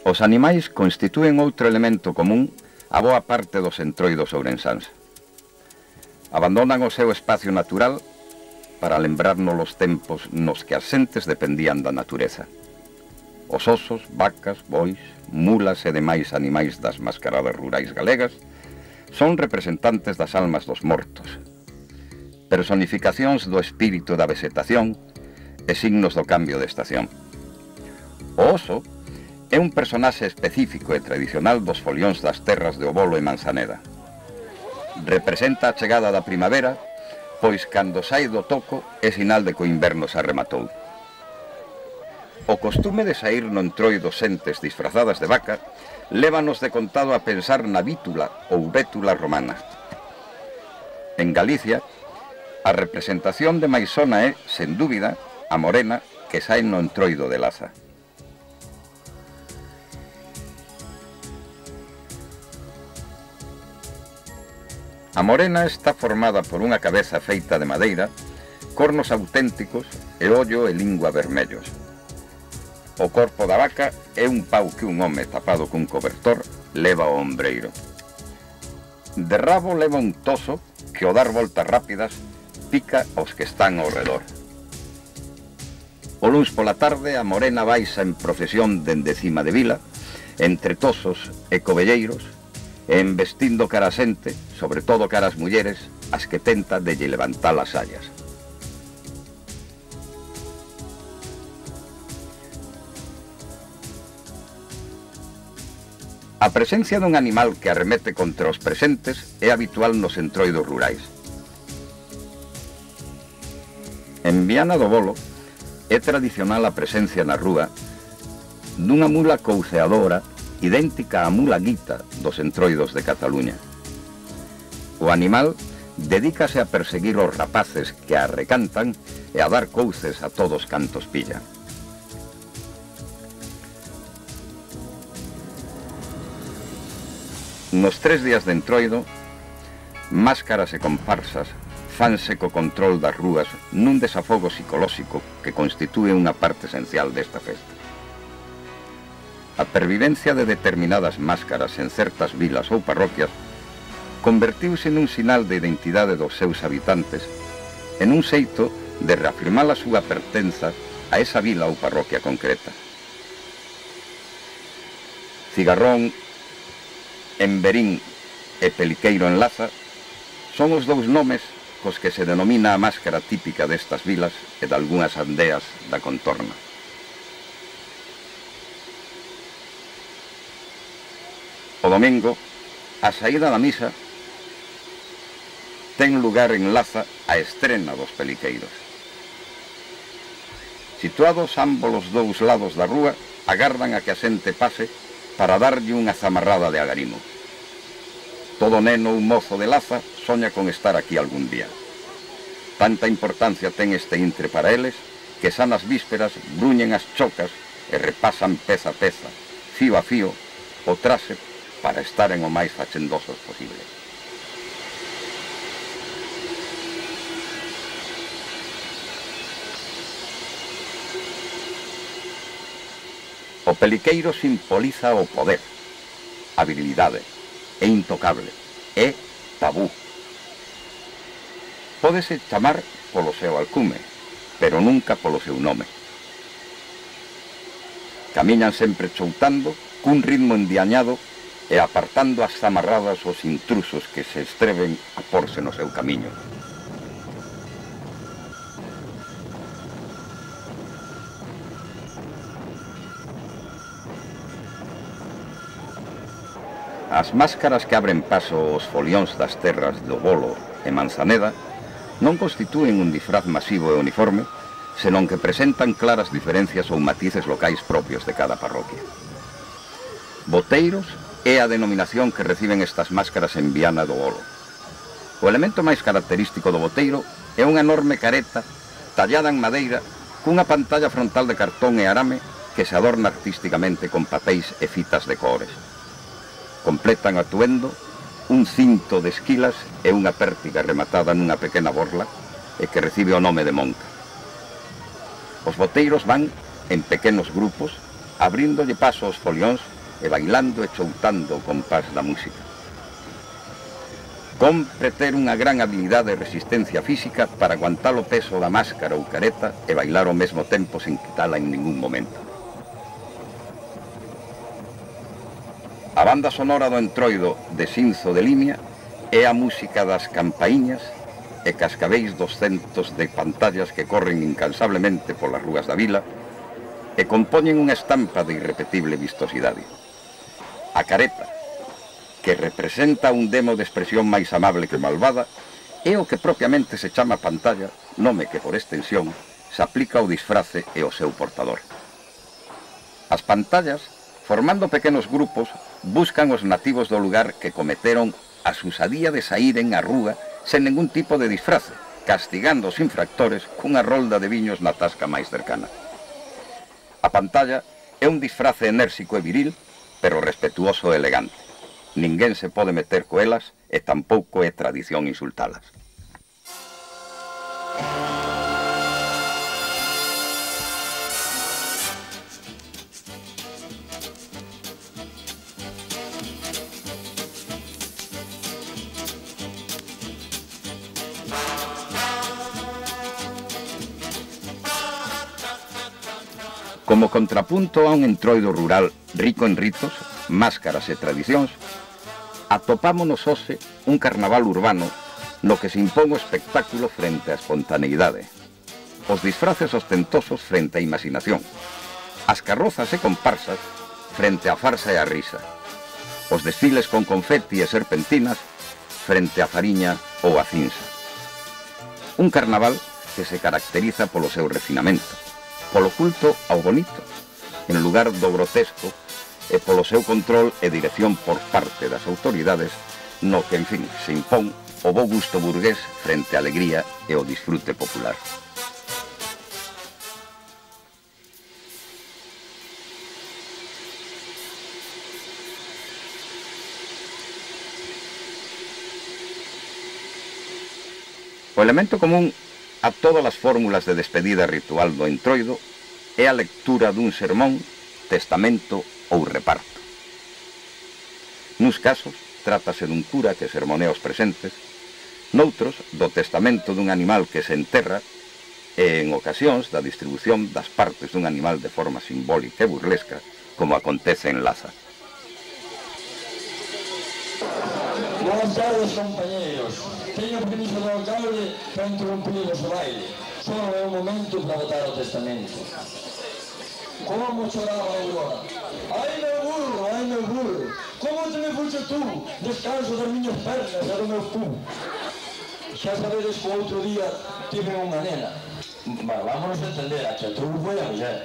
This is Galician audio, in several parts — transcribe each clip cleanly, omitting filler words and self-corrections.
Os animais constitúen outro elemento común a boa parte dos entroidos ourensáns. Abandonan o seu espacio natural para lembrarnos os tempos nos que as xentes dependían da natureza. Os osos, vacas, bois, mulas e demais animais das mascaradas rurais galegas son representantes das almas dos mortos, personificacións do espírito da vegetación e signos do cambio de estación. O oso é un personaxe específico e tradicional dos folións das terras de Obolo e Manzaneda. Representa a chegada da primavera, pois cando sai do toco é sinal de que o inverno se arrematou. O costume de sair no entroido xentes disfrazadas de vaca lévanos de contado a pensar na vítula ou bétula romana. En Galicia, a representación de máis sona é, sen dúbida, a morena que sae no entroido de Laza. A morena está formada por unha cabeza feita de madeira, cornos auténticos e ollo e lingua vermellos. O corpo da vaca é un pau que un home tapado cun cobertor leva ao ombreiro. De rabo leva un toso que ao dar voltas rápidas pica aos que están ao redor. O luns pola tarde a morena baixa en procesión dende cima de vila, entre tosos e covelleiros, e embestindo cara a xente, sobre todo cara as mulleres, as que tenta de lle levantar as sallas. A presencia dun animal que arremete contra os presentes é habitual nos entroidos rurais. En Viana do Bolo é tradicional a presencia na rúa dunha mula couceadora idéntica á mula guita dos entroidos de Cataluña. O animal dedícase a perseguir os rapaces que a recantan e a dar couces a todos cantos pilla. Nos 3 días de entroido, máscaras e comparsas fanse co control das rúas nun desafogo psicolóxico que constitúe unha parte esencial desta festa. A pervivencia de determinadas máscaras en certas vilas ou parroquias convertiuse nun sinal de identidade dos seus habitantes e nun xeito de reafirmar a súa pertenza a esa vila ou parroquia concreta. Cigarrón, Emberín e Peliqueiro en Laza son os dous nomes cos que se denomina a máscara típica destas vilas e de algunhas aldeas da contorna. O domingo, a saída da misa, ten lugar en Laza a estrena dos Peliqueiros. Situados ambos os dous lados da rúa, agardan a que a xente pase para darlle unha zamarrada de agarimo. Todo neno ou mozo de Laza soña con estar aquí algún día. Tanta importancia ten este intre para eles que xa nas vísperas bruñen as chocas e repasan peza a peza, fío a fío, o traxe para estaren o máis fachendosos posible. O Peliqueiro simboliza o poder, a virilidade, é intocable, é tabú. Pódese chamar polo seu alcume, pero nunca polo seu nome. Camiñan sempre choutando, cun ritmo endiañado, e apartando as zamarradas os intrusos que se estreven a porse no seu camiño. As máscaras que abren paso aos folións das terras do Bolo e Manzaneda non constitúen un disfraz masivo e uniforme, senón que presentan claras diferencias ou matices locais propios de cada parroquia. Boteiros é a denominación que reciben estas máscaras en Viana do Bolo. O elemento máis característico do boteiro é unha enorme careta tallada en madeira cunha pantalla frontal de cartón e arame que se adorna artísticamente con papéis e fitas de cores. Completan o atuendo un cinto de esquilas e unha pértiga rematada nunha pequena borla e que recibe o nome de monca. Os boteiros van en pequenos grupos abrindolle paso aos folións e bailando e choutando o compás da música. Compre ter unha gran habilidade e resistencia física para aguantar o peso da máscara ou careta e bailar ao mesmo tempo sen quitala en ningún momento. A banda sonora do Entroido de Xinzo de Limia é a música das campaíñas e cascabeis dos centos de pantallas que corren incansablemente polas rúas da vila e compoñen unha estampa de irrepetible vistosidade. A careta, que representa un demo de expresión máis amable que malvada, é o que propiamente se chama pantalla, nome que por extensión se aplica ao disfrace e ao seu portador. As pantallas, formando pequenos grupos, buscan os nativos do lugar que cometeron a susadía de saíren á rúa sen ningún tipo de disfrace, castigando os infractores cunha rolda de viños na tasca máis cercana. A pantalla é un disfrace enérxico e viril, pero respetuoso e elegante. Ninguén se pode meter coelas e tampouco é tradición insultalas. Como contrapunto a un entroido rural rico en ritos, máscaras e tradicións, atopámonos hoxe un carnaval urbano no que se impón o espectáculo frente á espontaneidade, os disfraces ostentosos frente á imaginación, as carrozas e comparsas frente á farsa e á risa, os desfiles con confeti e serpentinas frente á fariña ou á cinza. Un carnaval que se caracteriza polo seu refinamento, polo culto ao bonito, en lugar do grotesco, e polo seu control e dirección por parte das autoridades, no que, en fin, se impón o bo gusto burgués frente á alegría e o disfrute popular. O elemento común a todas as fórmulas de despedida ritual do Entroido é a lectura dun sermón, testamento ou reparto. Nuns casos, trátase dun cura que sermonea os presentes, noutros, do testamento dun animal que se enterra e, en ocasións, da distribución das partes dun animal de forma simbólica e burlesca, como acontece en Laza. Buenas tardes, compañeros. Teño permiso do alcalde para interrumpir o baile. Só é un momento para votar o testamento. Como choraba a Aurora? Ai, meu burro, como te me fuxe tú? Descanso das miñas pernas e do meu cu. Xa sabedes que o outro día tive unha nena. Vámonos a entender, a que tú foi a muller.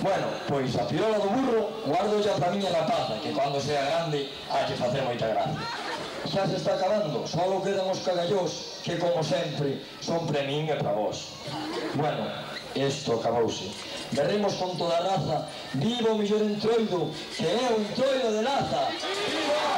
Bueno, pois a piola do burro guardo xa para a miña rapaza, que cando sea grande hai que facer moita gracia. Xa se está acabando, só quedan os cagallós, que como sempre son para min e para vos. Bueno, isto acabouse. Berremos con toda a raza, viva o mellor entroido, que é o entroido de Laza. Viva!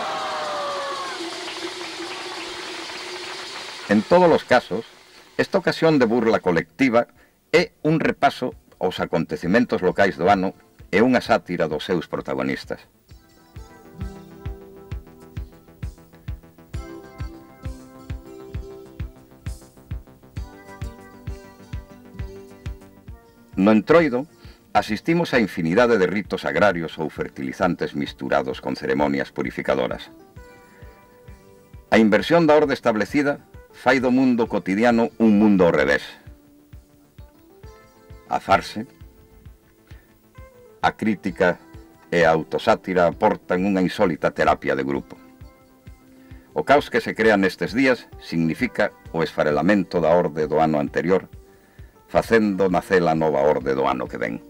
En todos os casos, esta ocasión de burla colectiva é un repaso aos acontecimentos locais do ano e unha sátira dos seus protagonistas. No Entroido, asistimos a infinidade de ritos agrarios ou fertilizantes misturados con ceremonias purificadoras. A inversión da orde establecida fai do mundo cotidiano un mundo ao revés. A farse, a crítica e a autosátira aportan unha insólita terapia de grupo. O caos que se crea nestes días significa o esfarelamento da orde do ano anterior, facendo nacer a nova orde do ano que ven.